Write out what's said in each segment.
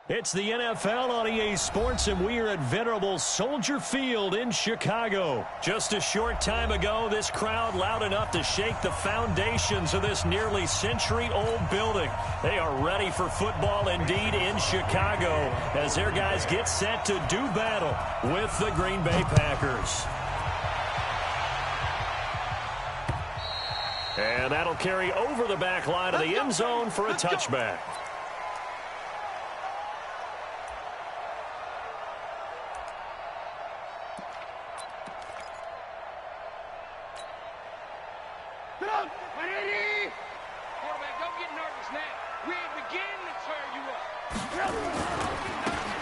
It's the NFL on EA Sports, and we are at venerable Soldier Field in Chicago. Just a short time ago, this crowd loud enough to shake the foundations of this nearly century-old building. They are ready for football indeed in Chicago as their guys get set to do battle with the Green Bay Packers. And that'll carry over the back line of the end zone for a touchback.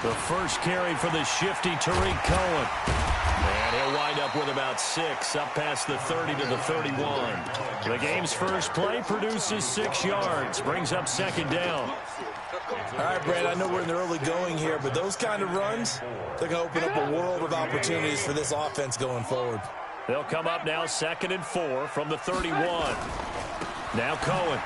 The first carry for the shifty Tariq Cohen. And he'll wind up with about 6, up past the 30 to the 31. The game's first play produces 6 yards, brings up second down. All right, Brad, I know we're in the early going here, but those kind of runs, they're going to open up a world of opportunities for this offense going forward. They'll come up now 2nd and 4 from the 31. Now Cohen.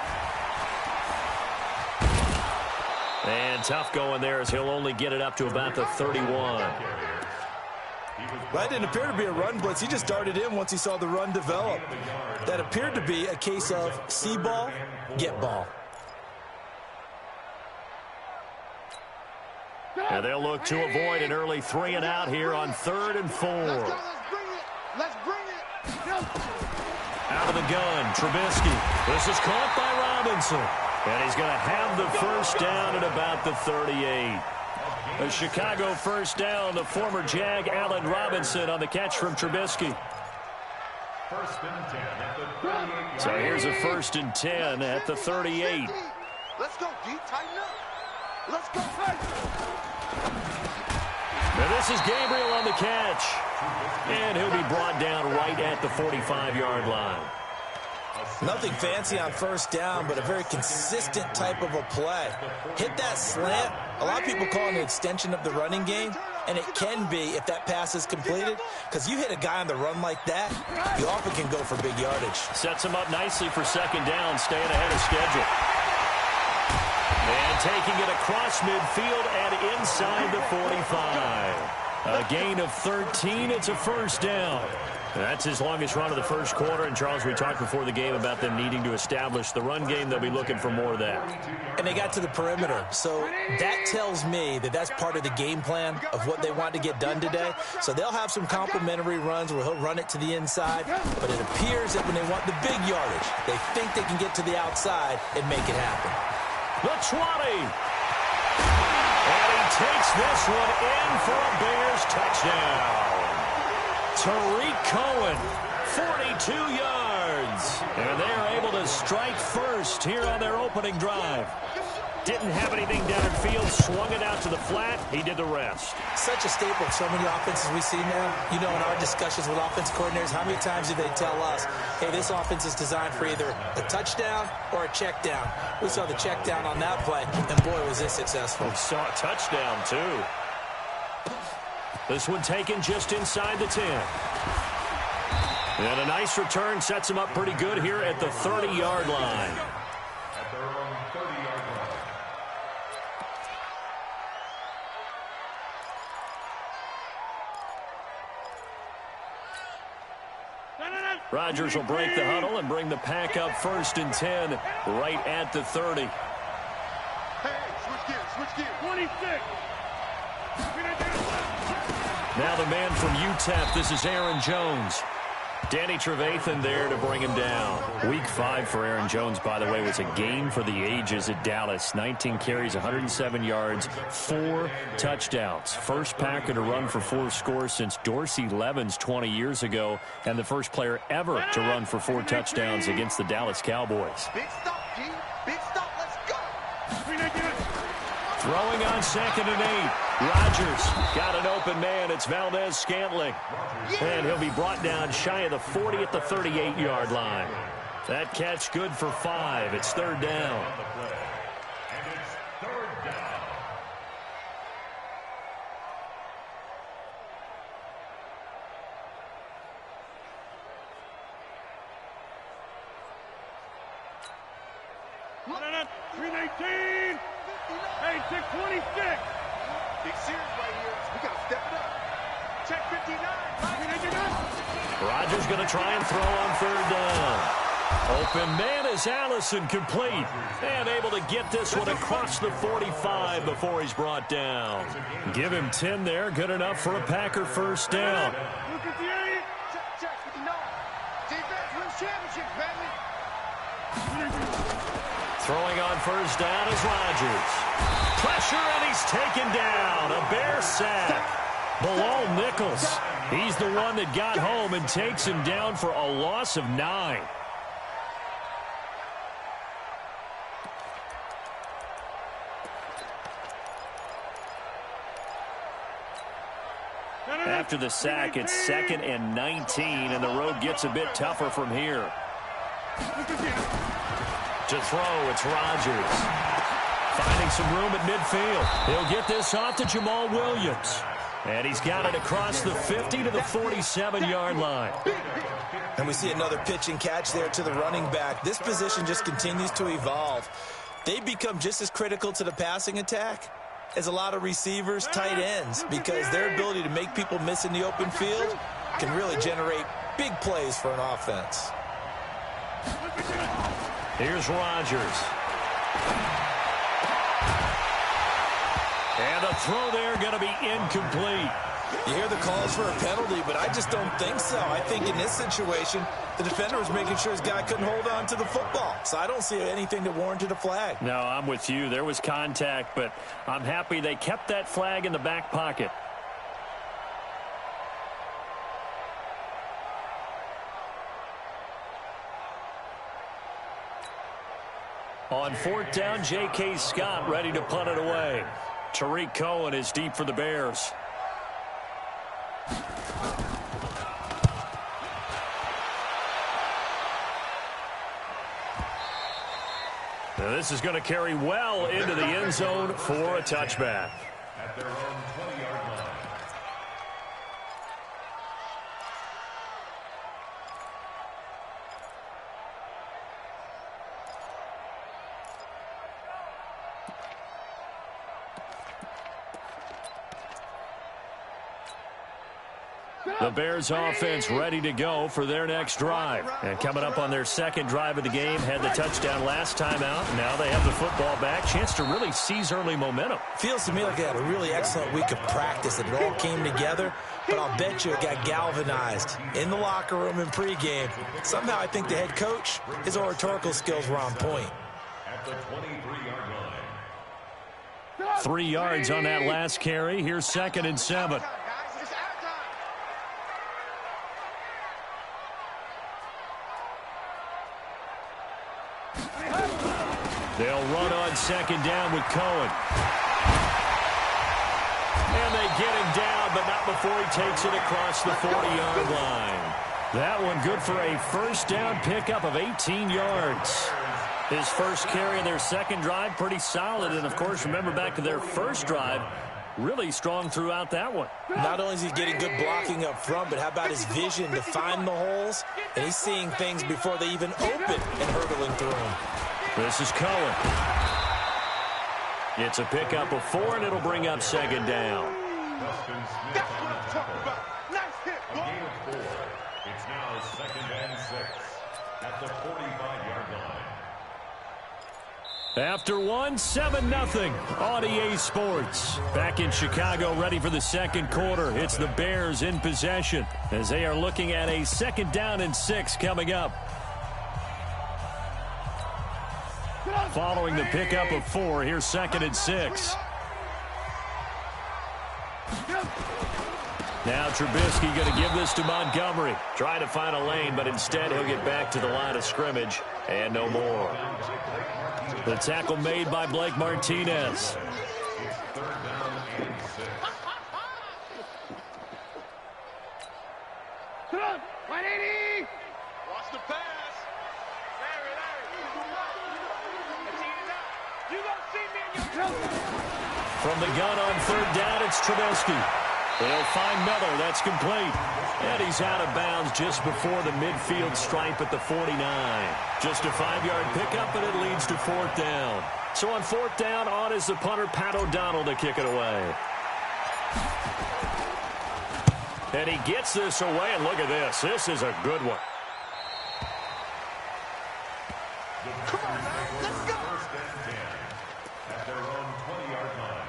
And tough going there as he'll only get it up to about the 31. That didn't appear to be a run blitz. He just darted in once he saw the run develop. That appeared to be a case of see ball, get ball. And they'll look to avoid an early 3 and out here on 3rd and 4. Let's bring it. Out of the gun, Trubisky. This is caught by Robinson. And he's going to have the first down at about the 38. A Chicago first down, the former Jag Allen Robinson on the catch from Trubisky. So here's a 1st and 10 at the 38. Let's go, D. Tighten up. Let's go. And this is Gabriel on the catch. And he'll be brought down right at the 45-yard line. Nothing fancy on first down, but a very consistent type of a play. Hit that slant. A lot of people call it an extension of the running game, and it can be if that pass is completed, because you hit a guy on the run like that, you often can go for big yardage. Sets him up nicely for second down, staying ahead of schedule. And taking it across midfield and inside the 45. A gain of 13, it's a first down. That's his longest run of the first quarter. And, Charles, we talked before the game about them needing to establish the run game. They'll be looking for more of that. And they got to the perimeter. So that tells me that that's part of the game plan of what they want to get done today. So they'll have some complementary runs where he'll run it to the inside. But it appears that when they want the big yardage, they think they can get to the outside and make it happen. The 20. And he takes this one in for a Bears touchdown. Tariq Cohen, 42 yards. And they are able to strike first here on their opening drive. Didn't have anything down in field, swung it out to the flat. He did the rest. Such a staple of so many offenses we see now. You know, in our discussions with offense coordinators, how many times do they tell us, hey, this offense is designed for either a touchdown or a check down. We saw the check down on that play, and boy, was it successful. We saw a touchdown, too. This one taken just inside the 10. And a nice return sets him up pretty good here at the 30-yard line. Rodgers will break the huddle and bring the pack up 1st and 10 right at the 30. Hey, switch gears. 26. Now the man from UTEP, this is Aaron Jones. Danny Trevathan there to bring him down. Week 5 for Aaron Jones, by the way, was a game for the ages at Dallas. 19 carries, 107 yards, 4 touchdowns. First Packer to run for 4 scores since Dorsey Levens 20 years ago, and the first player ever to run for 4 touchdowns against the Dallas Cowboys. Big stop, G. Big stop. Let's go. Throwing on 2nd and 8. Rodgers got an open man. It's Valdez-Scantling. And he'll be brought down shy of the 40 at the 38-yard line. That catch good for 5. It's 3rd down. Hey, check 26. Big series right here. We got to step it up. Check 59. Rodgers going to try and throw on third down. Open man is Allison, complete. And able to get this one across the 45 before he's brought down. Give him 10 there. Good enough for a Packer first down. Check 59. Defense wins championships, baby. Throwing on first down is Rodgers. Pressure, and he's taken down. A Bear sack. Below Nichols. He's the one that got home and takes him down for a loss of 9. After the sack, it's 2nd and 19, and the road gets a bit tougher from here. To throw, it's Rodgers. Finding some room at midfield. He'll get this off to Jamal Williams. And he's got it across the 50 to the 47-yard line. And we see another pitch and catch there to the running back. This position just continues to evolve. They become just as critical to the passing attack as a lot of receivers, tight ends, because their ability to make people miss in the open field can really generate big plays for an offense. Here's Rodgers. And a throw there going to be incomplete. You hear the calls for a penalty, but I just don't think so. I think in this situation, the defender was making sure his guy couldn't hold on to the football. So I don't see anything that warranted a flag. No, I'm with you. There was contact, but I'm happy they kept that flag in the back pocket. On 4th down, J.K. Scott ready to punt it away. Tariq Cohen is deep for the Bears. Now this is going to carry well into the end zone for a touchback. At their own 20-yard line. The Bears offense ready to go for their next drive. And coming up on their second drive of the game, had the touchdown last time out. Now they have the football back. Chance to really seize early momentum. Feels to me like they had a really excellent week of practice. It all came together, but I'll bet you it got galvanized in the locker room in pregame. Somehow I think the head coach, his oratorical skills were on point. At the 23-yard line. 3 yards on that last carry. Here's 2nd and 7. They'll run on 2nd down with Cohen. And they get him down, but not before he takes it across the 40-yard line. That one good for a first down pickup of 18 yards. His first carry of their second drive, pretty solid. And, of course, remember back to their first drive, really strong throughout that one. Not only is he getting good blocking up front, but how about his vision to find the holes? And he's seeing things before they even open and hurtling through them. This is Cohen. It's a pickup of 4, and it'll bring up 2nd down. That's what I'm talking about. Nice hit, boy. A gain of 4. It's now 2nd and 6 at the 45-yard line. After 1, 7-0 on EA Sports. Back in Chicago, ready for the second quarter. It's the Bears in possession as they are looking at a 2nd down and 6 coming up. Following the pickup of 4, here's 2nd and 6. Now Trubisky going to give this to Montgomery. Try to find a lane, but instead he'll get back to the line of scrimmage and no more. The tackle made by Blake Martinez. Come on, 180. Watch the pass. From the gun on 3rd down, it's Trubisky. They'll find Miller. That's complete. And he's out of bounds just before the midfield stripe at the 49. Just a 5-yard pickup, and it leads to 4th down. So on 4th down, on is the punter, Pat O'Donnell, to kick it away. And he gets this away, and look at this. This is a good one. Come on, man. Let's go. First and 10 at their own 20-yard line.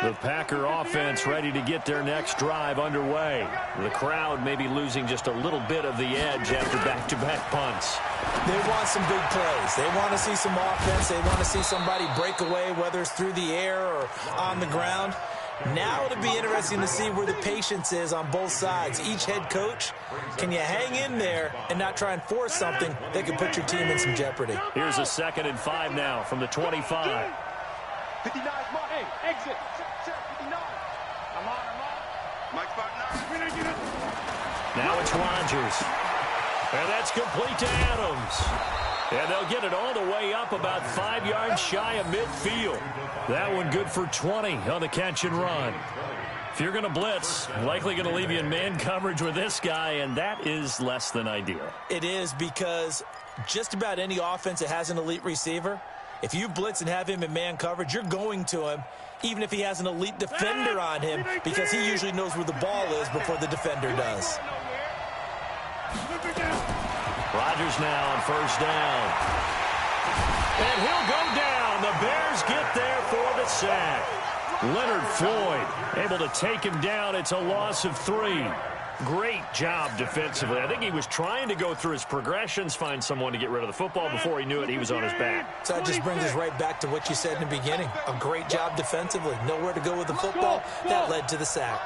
The Packer offense ready to get their next drive underway. The crowd may be losing just a little bit of the edge after back-to-back punts. They want some big plays. They want to see some offense. They want to see somebody break away, whether it's through the air or on the ground. Now it'll be interesting to see where the patience is on both sides. Each head coach, can you hang in there and not try and force something that could put your team in some jeopardy? Here's a 2nd and 5 now from the 25. 59 is my exit. Check 59. I'm on. Mike spot 9. Now it's Rodgers. And that's complete to Adams. And they'll get it all the way up about 5 yards shy of midfield. That one good for 20 on the catch and run. If you're going to blitz, likely going to leave you in man coverage with this guy, and that is less than ideal. It is, because just about any offense that has an elite receiver, if you blitz and have him in man coverage, you're going to him, even if he has an elite defender on him, because he usually knows where the ball is before the defender does. Rodgers now on 1st down. And he'll go down. The Bears get there for the sack. Leonard Floyd able to take him down. It's a loss of 3. Great job defensively. I think he was trying to go through his progressions, find someone to get rid of the football. Before he knew it, he was on his back. So that just brings us right back to what you said in the beginning. A great job defensively. Nowhere to go with the football. That led to the sack.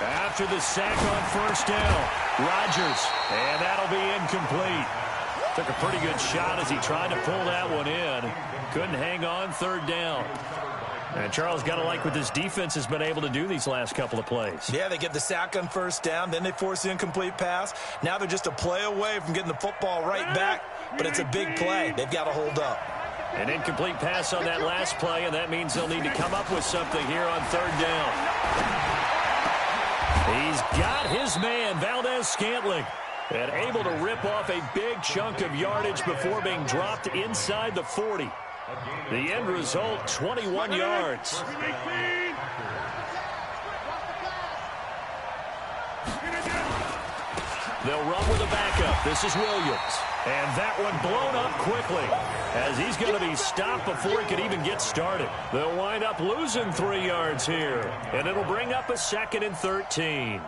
After the sack on 1st down, Rodgers, and that'll be incomplete. Took a pretty good shot as he tried to pull that one in. Couldn't hang on 3rd down. And Charles, got to like what this defense has been able to do these last couple of plays. Yeah, they get the sack on 1st down, then they force the incomplete pass. Now they're just a play away from getting the football right back, but it's a big play. They've got to hold up. An incomplete pass on that last play, and that means they'll need to come up with something here on 3rd down. He's got his man, Valdez-Scantling, and able to rip off a big chunk of yardage before being dropped inside the 40. The end result, 21 yards. They'll run with a backup. This is Williams. And that one blown up quickly as he's going to be stopped before he could even get started. They'll wind up losing 3 yards here, and it'll bring up a 2nd and 13.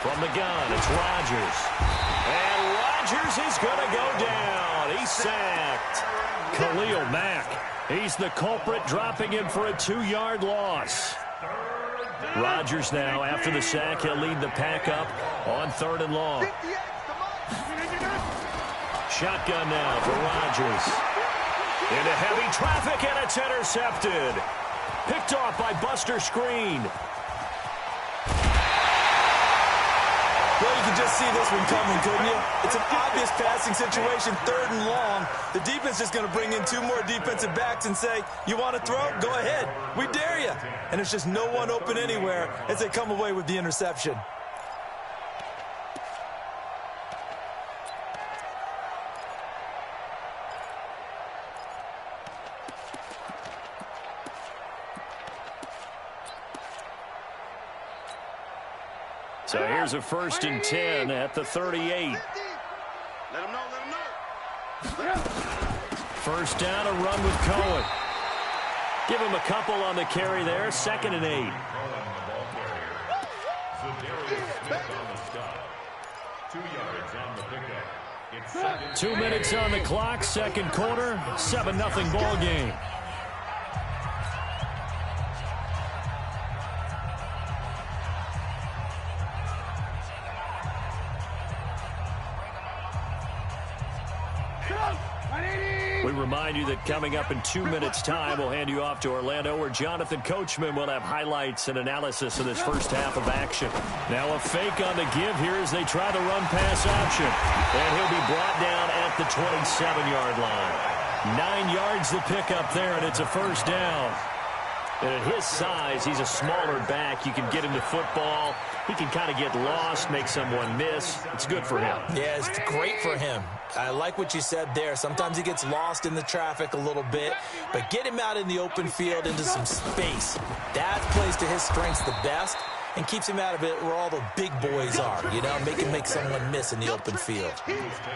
From the gun, it's Rodgers. And Rodgers is going to go down. He's sacked. Khalil Mack. He's the culprit, dropping him for a 2-yard loss. Rodgers now, after the sack, he'll lead the pack up on 3rd and long. Shotgun now for Rodgers. Into heavy traffic, and it's intercepted. Picked off by Buster Skrine. Well, you can just see this one coming, couldn't you? It's an obvious passing situation, 3rd and long. The defense is going to bring in 2 more defensive backs and say, you want to throw? Go ahead. We dare you. And there's just no one open anywhere as they come away with the interception. So here's a 1st and 10 at the 38. Let him know. 1st down, a run with Cohen. Give him a couple on the carry there. 2nd and 8. 2 minutes on the clock, 2nd quarter, 7-0 ball game. We remind you that coming up in 2 minutes' time, we'll hand you off to Orlando, where Jonathan Coachman will have highlights and analysis of this first half of action. Now a fake on the give here as they try the run-pass option. And he'll be brought down at the 27-yard line. 9 yards to pick up there, and it's a first down. And at his size, he's a smaller back. You can get him to football. He can kind of get lost, make someone miss. It's good for him. Yeah, it's great for him. I like what you said there. Sometimes he gets lost in the traffic a little bit, but get him out in the open field into some space. That plays to his strengths the best and keeps him out of it where all the big boys are, you know, make someone miss in the open field.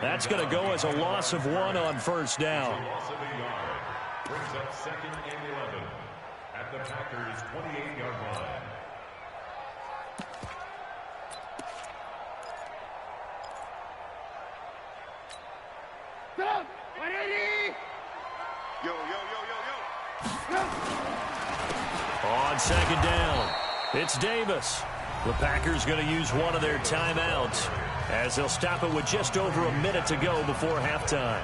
That's going to go as a loss of 1 on first down. Loss of a yard. Brings up 2nd and 11 at the Packers' 28-yard line. On second down, it's Davis. The Packers going to use one of their timeouts as they'll stop it with just over a minute to go before halftime.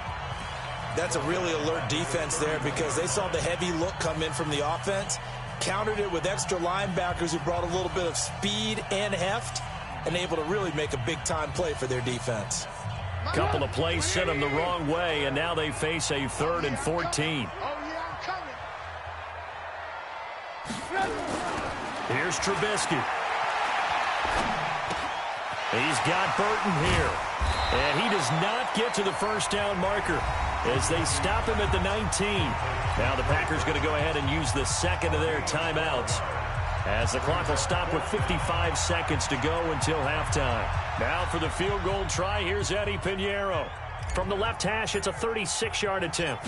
That's a really alert defense there because they saw the heavy look come in from the offense, countered it with extra linebackers who brought a little bit of speed and heft, and able to really make a big-time play for their defense. Couple of plays sent them the wrong way, and now they face a 3rd and 14. Here's Trubisky. He's got Burton here. And he does not get to the first down marker as they stop him at the 19. Now the Packers going to go ahead and use the second of their timeouts, as the clock will stop with 55 seconds to go until halftime. Now for the field goal try, here's Eddie Pinheiro. From the left hash, it's a 36-yard attempt.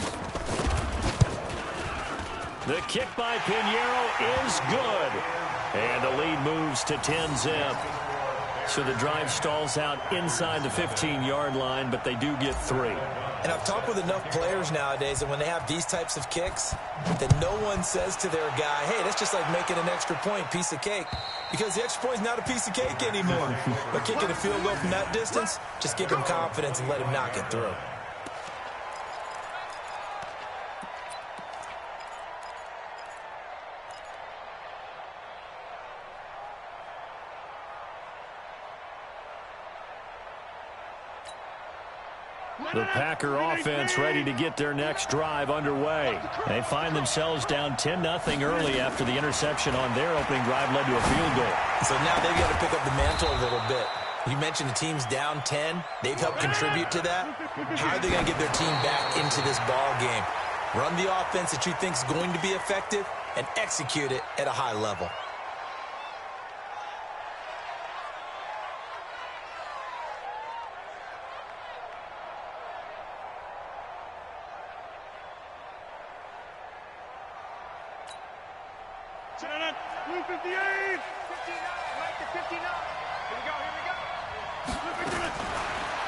The kick by Pinheiro is good. And the lead moves to 10-zip. So the drive stalls out inside the 15-yard line, but they do get 3. And I've talked with enough players nowadays, and when they have these types of kicks, that no one says to their guy, hey, that's just like making an extra point, piece of cake. Because the extra point is not a piece of cake anymore. But kicking a field goal from that distance, just give him confidence and let him knock it through. The Packer offense ready to get their next drive underway. They find themselves down 10-0 early after the interception on their opening drive led to a field goal. So now they've got to pick up the mantle a little bit. You mentioned the team's down 10. They've helped contribute to that. How are they going to get their team back into this ball game? Run the offense that you think is going to be effective and execute it at a high level. Blue 58! 59, right to 59. Here we go. Blue 59.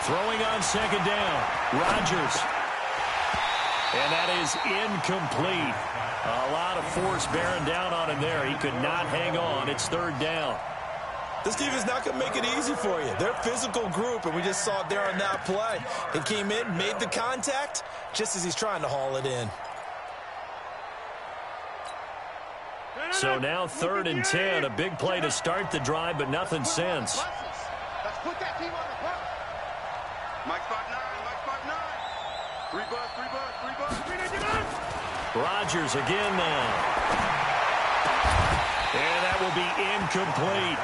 Throwing on second down, Rodgers. And that is incomplete. A lot of force bearing down on him there. He could not hang on. It's 3rd down. This team is not going to make it easy for you. They're a physical group, and we just saw it there on that play. He came in, made the contact, just as he's trying to haul it in. So now 3rd and 10, a big play to start the drive, but nothing since. Let's put that team on the clock. Mike spot 9, Mike spot 9. 3 bucks. Rodgers again now. And that will be incomplete.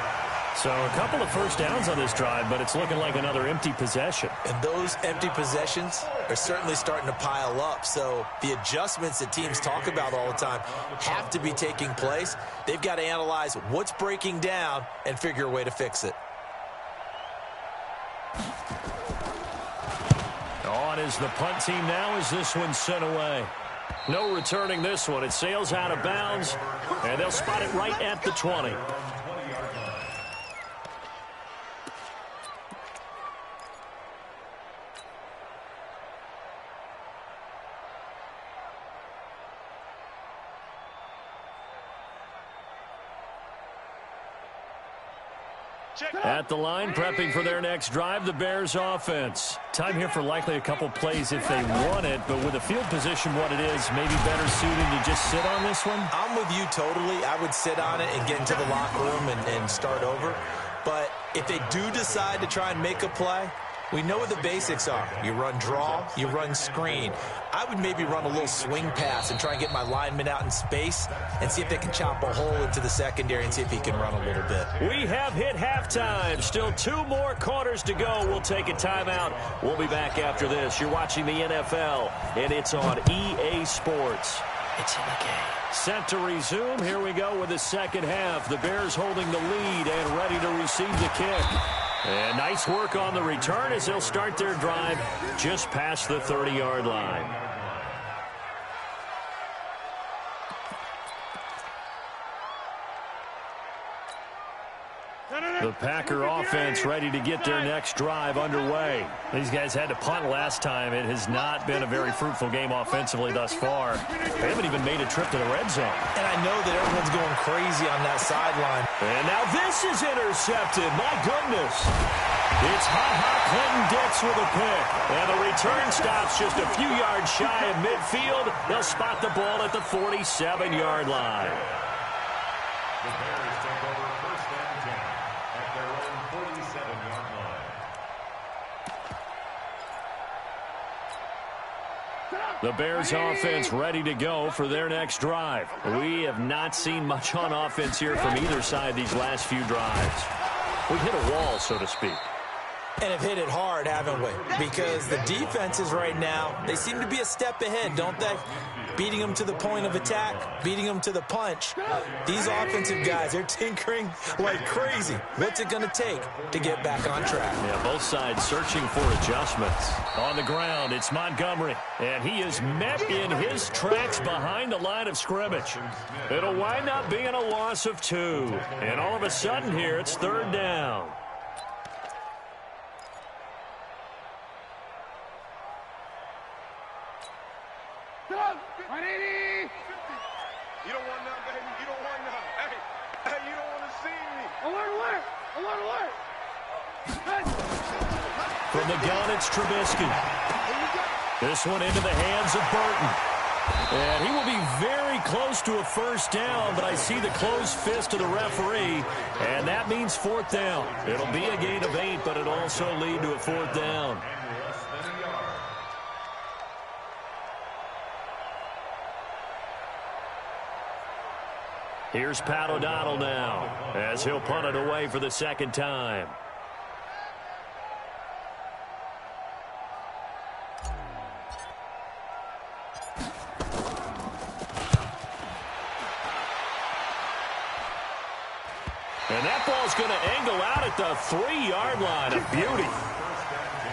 So a couple of first downs on this drive, but it's looking like another empty possession. And those empty possessions are certainly starting to pile up. So the adjustments that teams talk about all the time have to be taking place. They've got to analyze what's breaking down and figure a way to fix it. On is the punt team now as this one's sent away. No returning this one. It sails out of bounds, and they'll spot it right at the 20. At the line, prepping for their next drive, the Bears offense. Time here for likely a couple plays if they want it, but with the field position what it is, maybe better suited to just sit on this one? I'm with you totally. I would sit on it and get into the locker room and start over. But if they do decide to try and make a play, we know what the basics are. You run draw, you run screen. I would maybe run a little swing pass and try and get my lineman out in space and see if they can chop a hole into the secondary and see if he can run a little bit. We have hit halftime. Still 2 more quarters to go. We'll take a timeout. We'll be back after this. You're watching the NFL, and it's on EA Sports. It's in the game. Set to resume. Here we go with the second half. The Bears holding the lead and ready to receive the kick. And nice work on the return as they'll start their drive just past the 30-yard line. The Packer offense ready to get their next drive underway. These guys had to punt last time. It has not been a very fruitful game offensively thus far. They haven't even made a trip to the red zone. And I know that everyone's going crazy on that sideline. And now this is intercepted. My goodness. It's Ha-Ha Clinton Dix with a pick. And the return stops just a few yards shy of midfield. They'll spot the ball at the 47-yard line. The Bears take over first and 10 at their own 47-yard line. The Bears offense ready to go for their next drive. We have not seen much on offense here from either side these last few drives. We hit a wall, so to speak. And have hit it hard, haven't we? Because the defenses right now, they seem to be a step ahead, don't they? Beating them to the point of attack, beating them to the punch. These offensive guys, they're tinkering like crazy. What's it going to take to get back on track? Yeah, both sides searching for adjustments. On the ground, it's Montgomery. And he is met in his tracks behind the line of scrimmage. It'll wind up being a loss of 2. And all of a sudden here, it's third down. You don't want none, baby. You don't want none. Hey, you don't want to see me. I want to work. From the gun, it's Trubisky. This one into the hands of Burton. And he will be very close to a first down, but I see the closed fist of the referee, and that means fourth down. It'll be a gain of 8, but it'll also lead to a fourth down. Here's Pat O'Donnell now as he'll punt it away for the second time. And that ball's going to angle out at the 3-yard line. A beauty.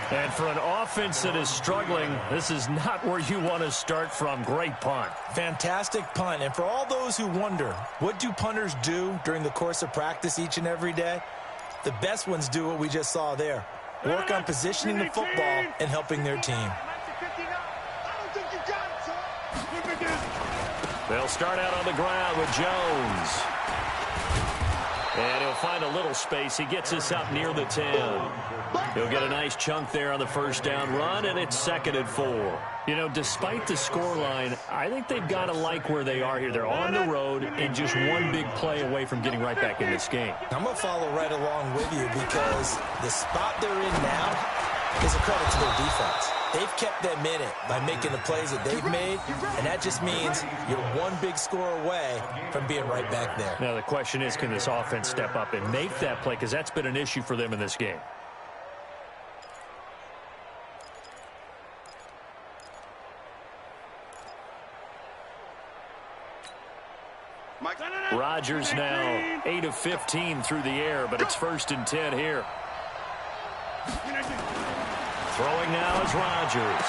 And for an offense that is struggling, this is not where you want to start from. Great punt. Fantastic punt. And for all those who wonder, what do punters do during the course of practice each and every day? The best ones do what we just saw there. Work on positioning the football and helping their team. They'll start out on the ground with Jones. And he'll find a little space. He gets us up near the 10. He'll get a nice chunk there on the first down run, and it's 2nd and 4. You know, despite the scoreline, I think they've got to like where they are here. They're on the road and just one big play away from getting right back in this game. I'm going to follow right along with you because the spot they're in now is a credit to their defense. They've kept them in it by making the plays that they've made, and that just means you're one big score away from being right back there. Now, the question is, can this offense step up and make that play? Because that's been an issue for them in this game. Rodgers now 8 of 15 through the air, but it's 1st and 10 here. Throwing now is Rodgers.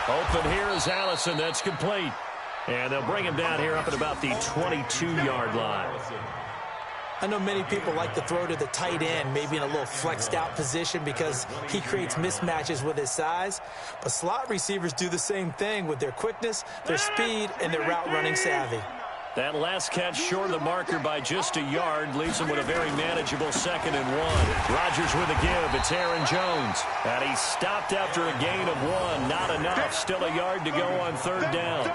Open here is Allison. That's complete. And they'll bring him down here up at about the 22-yard line. I know many people like to throw to the tight end, maybe in a little flexed out position because he creates mismatches with his size. But slot receivers do the same thing with their quickness, their speed, and their route running savvy. That last catch short of the marker by just a yard leaves him with a very manageable 2nd and 1. Rodgers with a give. It's Aaron Jones. And he stopped after a gain of 1. Not enough. Still a yard to go on 3rd down.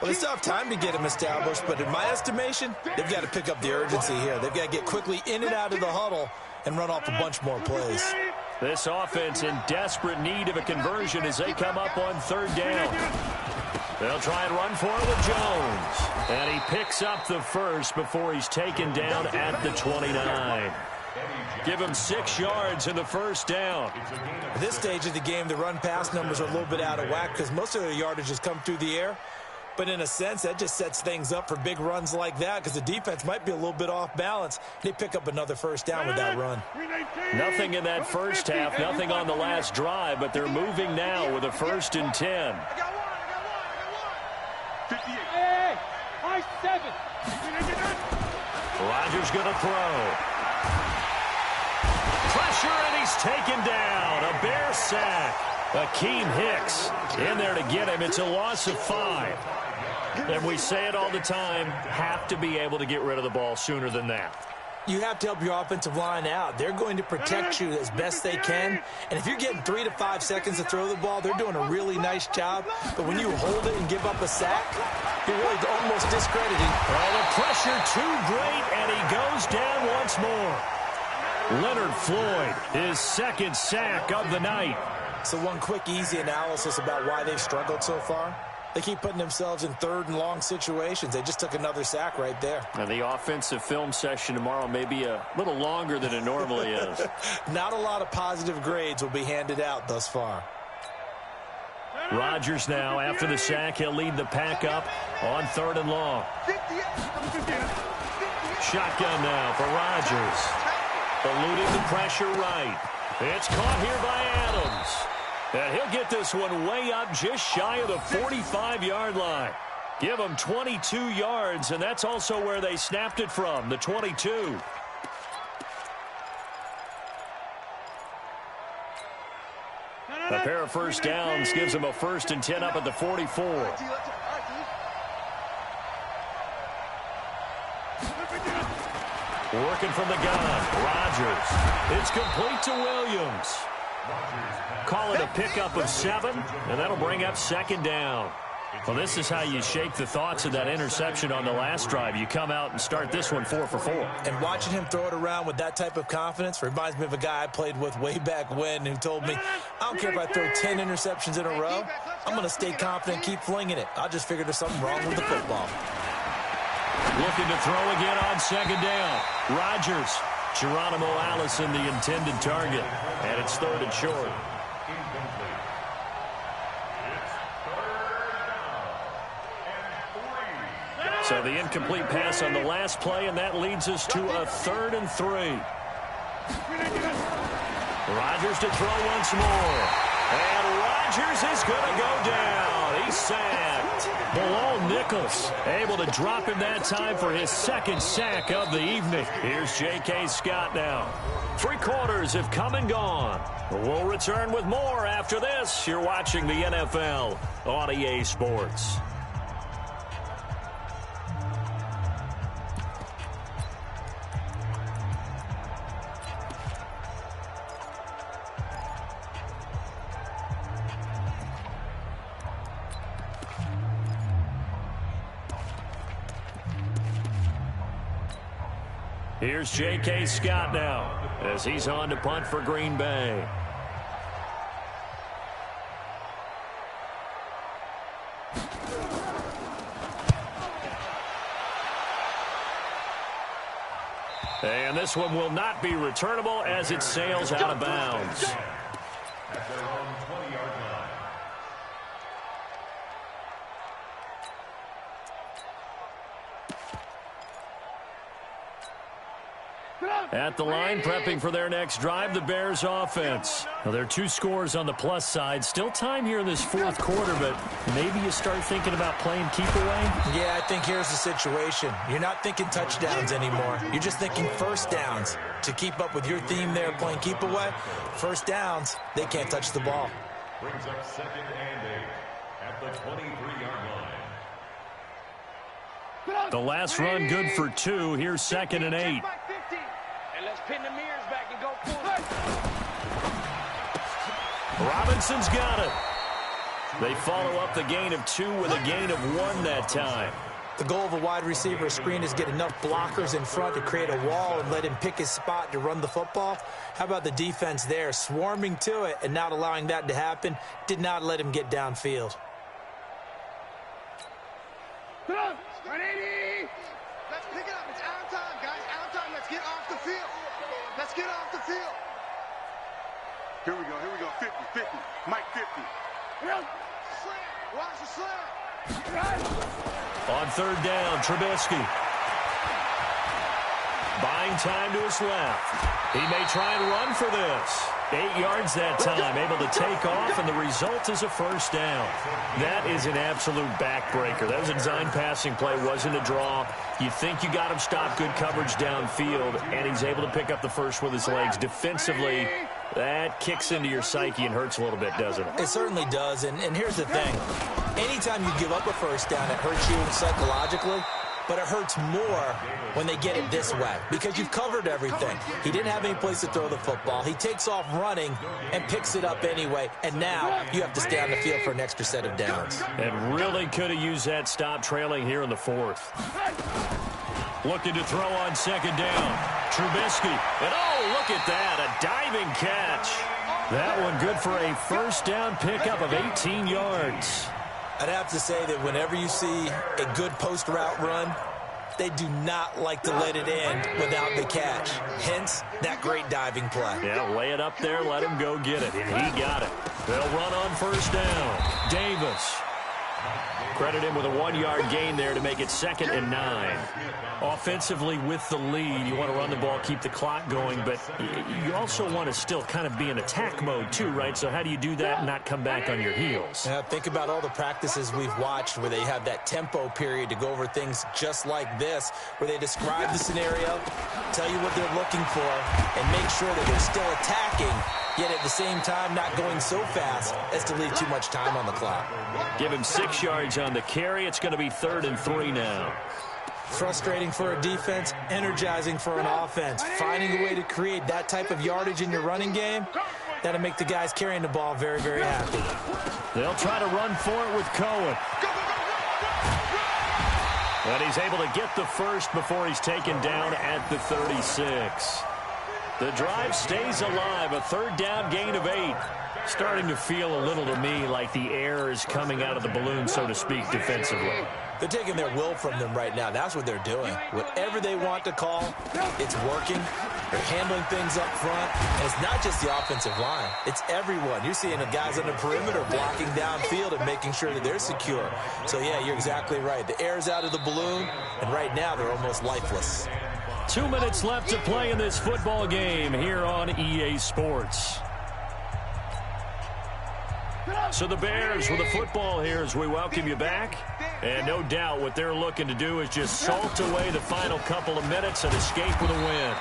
Well, they still have time to get him established, but in my estimation, they've got to pick up the urgency here. They've got to get quickly in and out of the huddle and run off a bunch more plays. This offense in desperate need of a conversion as they come up on 3rd down. They'll try and run for it with Jones. And he picks up the first before he's taken down at the 29. Give him 6 yards in the 1st down. At this stage of the game, the run-pass numbers are a little bit out of whack because most of their yardage has come through the air. But in a sense, that just sets things up for big runs like that because the defense might be a little bit off balance. They pick up another 1st down with that run. Nothing in that first half, nothing on the last drive, but they're moving now with a 1st and 10. Rodgers going to throw. Pressure, and he's taken down. A Bear sack. Akeem Hicks in there to get him. It's a loss of 5. And we say it all the time, have to be able to get rid of the ball sooner than that. You have to help your offensive line out. They're going to protect you as best they can. And if you're getting 3 to 5 seconds to throw the ball, they're doing a really nice job. But when you hold it and give up a sack, you're really almost discrediting. Oh, the pressure too great, and he goes down once more. Leonard Floyd, his 2nd sack of the night. So one quick, easy analysis about why they've struggled so far. They keep putting themselves in 3rd and long situations. They just took another sack right there. And the offensive film session tomorrow may be a little longer than it normally is. Not a lot of positive grades will be handed out thus far. Rodgers now, after the sack, he'll lead the pack up on 3rd and long. Shotgun now for Rodgers. Eluding the pressure right. It's caught here by Adams. And he'll get this one way up just shy of the 45-yard line. Give him 22 yards, and that's also where they snapped it from, the 22. A pair of 1st downs gives him a 1st and 10 up at the 44. Working from the gun, Rodgers. It's complete to Williams. Call it a pickup of 7, and that'll bring up 2nd down. Well, this is how you shake the thoughts of that interception on the last drive. You come out and start this one 4 for 4. And watching him throw it around with that type of confidence reminds me of a guy I played with way back when who told me, I don't care if I throw 10 interceptions in a row. I'm going to stay confident, keep flinging it. I just figured there's something wrong with the football. Looking to throw again on 2nd down. Rodgers. Geronimo Allison, the intended target. And it's 3rd and short. So the incomplete pass on the last play, and that leads us to a 3rd and 3. Rodgers to throw once more. And Rodgers is going to go down. He's sacked. Bilal Nichols able to drop him that time for his 2nd sack of the evening. Here's J.K. Scott now. 3 quarters have come and gone. We'll return with more after this. You're watching the NFL on EA Sports. Here's J.K. Scott now as he's on to punt for Green Bay. And this one will not be returnable as it sails out of bounds. At their own 20-yard line. At the line, prepping for their next drive, the Bears offense. Now, there are 2 scores on the plus side. Still time here in this 4th quarter, but maybe you start thinking about playing keep away? Yeah, I think here's the situation. You're not thinking touchdowns anymore. You're just thinking 1st downs. To keep up with your theme there, playing keep away, 1st downs, they can't touch the ball. Brings up 2nd and 8 at the 23-yard line. The last run good for 2. Here's 2nd and 8. And let's pin the mirrors back and go forward. Robinson's got it. They follow up the gain of 2 with a gain of 1 that time. The goal of a wide receiver screen is get enough blockers in front to create a wall and let him pick his spot to run the football. How about the defense there, swarming to it and not allowing that to happen? Did not let him get downfield. Let's pick it up. It's out time, guys. Out time. Let's get off the field. Let's get off the field. Here we go. 50. Mike 50. Slam. Watch the slam. On 3rd down, Trubisky. Buying time to his left. He may try and run for this. 8 yards that time, able to take off, and the result is a 1st down. That is an absolute backbreaker. That was a design passing play, wasn't a draw. You think you got him stopped, good coverage downfield, and he's able to pick up the first with his legs. Defensively, that kicks into your psyche and hurts a little bit, doesn't it? It certainly does, and here's the thing. Anytime you give up a 1st down, it hurts you psychologically. But it hurts more when they get it this way because you've covered everything. He didn't have any place to throw the football. He takes off running and picks it up anyway, and now you have to stay on the field for an extra set of downs. And really could have used that stop trailing here in the 4th. Looking to throw on 2nd down. Trubisky. And oh, look at that, a diving catch. That one good for a 1st down pickup of 18 yards. I'd have to say that whenever you see a good post route run, they do not like to let it end without the catch. Hence, that great diving play. Yeah, lay it up there, let him go get it. And he got it. They'll run on 1st down. Davis. Credit him with a 1-yard gain there to make it 2nd and 9. Offensively with the lead, you want to run the ball, keep the clock going, but you also want to still kind of be in attack mode too, right? So how do you do that and not come back on your heels? Yeah, think about all the practices we've watched where they have that tempo period to go over things just like this, where they describe the scenario, tell you what they're looking for, and make sure that they're still attacking, yet at the same time not going so fast as to leave too much time on the clock. Give him 6 yards on the carry. It's going to be 3rd and 3 now. Frustrating for a defense, energizing for an offense. Finding a way to create that type of yardage in your running game, that'll make the guys carrying the ball very, very happy. They'll try to run for it with Cohen. But he's able to get the first before he's taken down at the 36. The drive stays alive, a 3rd down gain of 8. Starting to feel a little to me like the air is coming out of the balloon, so to speak, defensively. They're taking their will from them right now. That's what they're doing. Whatever they want to call, it's working. They're handling things up front. And it's not just the offensive line. It's everyone. You're seeing the guys on the perimeter blocking downfield and making sure that they're secure. So, yeah, you're exactly right. The air's out of the balloon, and right now they're almost lifeless. 2 minutes left to play in this football game here on EA Sports. So the Bears with the football here as we welcome you back. And no doubt what they're looking to do is just salt away the final couple of minutes and escape with a win.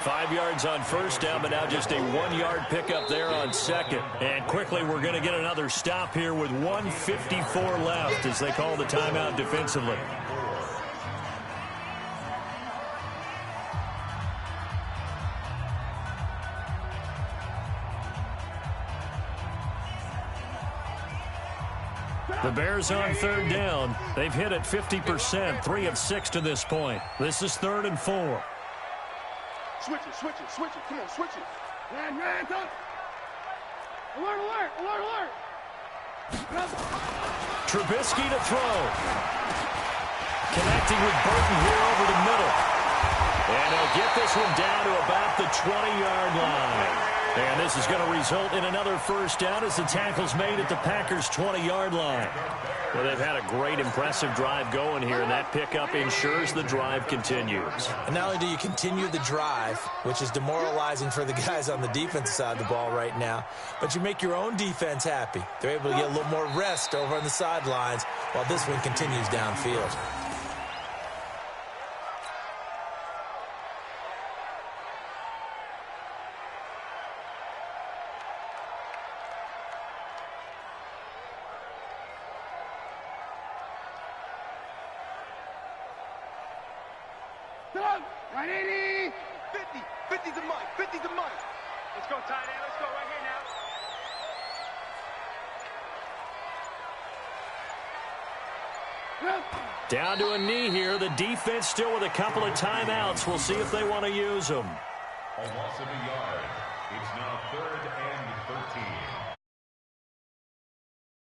5 yards on 1st down, but now just a 1-yard pickup there on 2nd. And quickly we're going to get another stop here with 1:54 left as they call the timeout defensively. The Bears on 3rd down. They've hit it 50%, 3 of 6 to this point. This is 3rd and 4. Switch it. Come on, switch it. Man, don't. Alert. Trubisky to throw. Connecting with Burton here over the middle. And he'll get this one down to about the 20-yard line. And this is going to result in another 1st down as the tackle's made at the Packers' 20-yard line. Well, they've had a great, impressive drive going here, and that pickup ensures the drive continues. And not only do you continue the drive, which is demoralizing for the guys on the defensive side of the ball right now, but you make your own defense happy. They're able to get a little more rest over on the sidelines while this one continues downfield. 180. 50. 50 to Mike. 50 to Mike. Let's go, tight end. Let's go right here now. Down to a knee here. The defense still with a couple of timeouts. We'll see if they want to use them. A loss of a yard. It's now 3rd and 13.